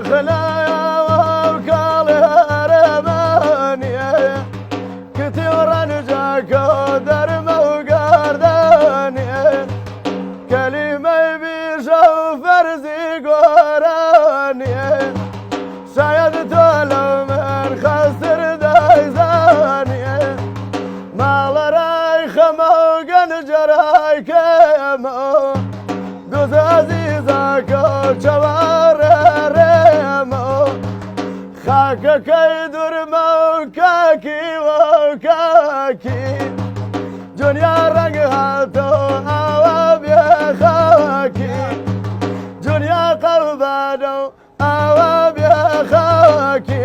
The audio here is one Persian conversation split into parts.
خلايا وكالها رمانية كثيرا جاكو درم وقردانية كلمة بيشو فرزي قرانية سيدتو لو من خسر دايزانية مال رايخمو قنجراي كيمو دوز عزيزاكو جوار ريمو خاكا كيدر موكاكي وكاكي دنيا رقهاتو اواب يا خاكي دنيا قلبانو اواب يا خاكي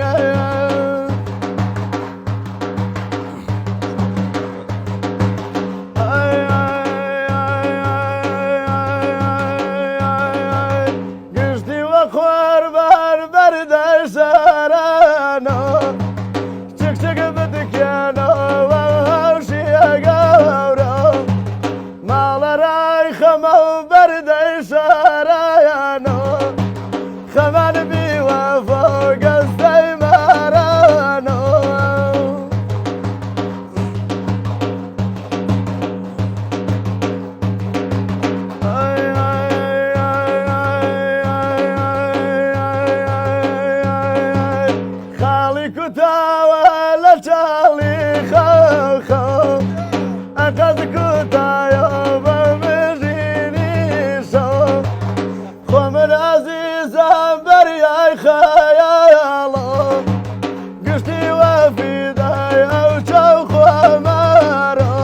قشتي وخور بربرد سرانو شك شك بدكيانو وهوشي قورو مال رايخمو برد سرانو خمان بي وفوق السيمرانو كتاوى لشالي خو أخذ كتايو بمجيني شو خو من عزيزة برياي خيالو قشتي وفي داي أو شو خو مارو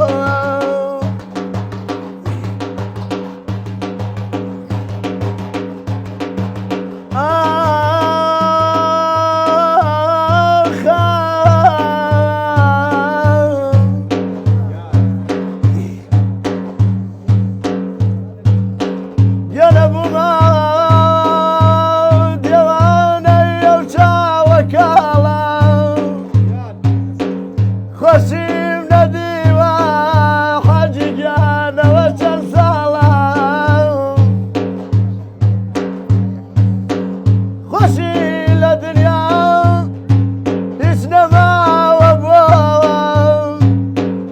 خشيم نديوة حجيجانا وشرسالة خشي لدنيا إسنما وابوام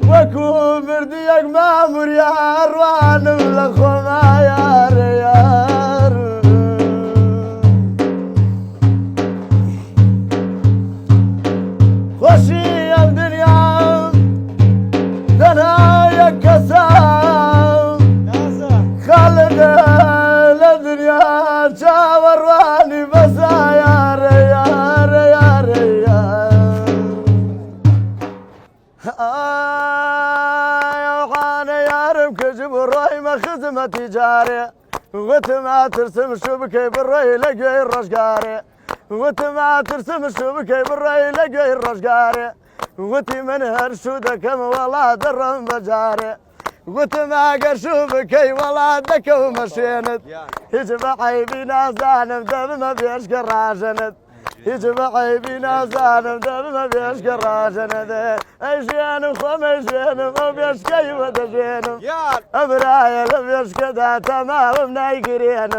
وكو برديك مامور يا أروان ملخو ما يار يار خشي خالد الدنيا شاورواني بس يا ريار يا ريار وانا يا رب كجب الراي ما خدمة تجاري وتما ترسم الشبكة بالراي لقي الرشقاري وتما ترسم الشبكة بالراي لقي الرشقاري وتي من هرشودك والله درم بجاري وتما قرشوبكي ولادك ومشيند يجب عيبي نازان بدم ما بيش كراجند يجب عيبي نازان بدم ما بيش كراجند ايشين خميشين ما بيش كي ودجين ابرايل بيش كدا تمام نايقرين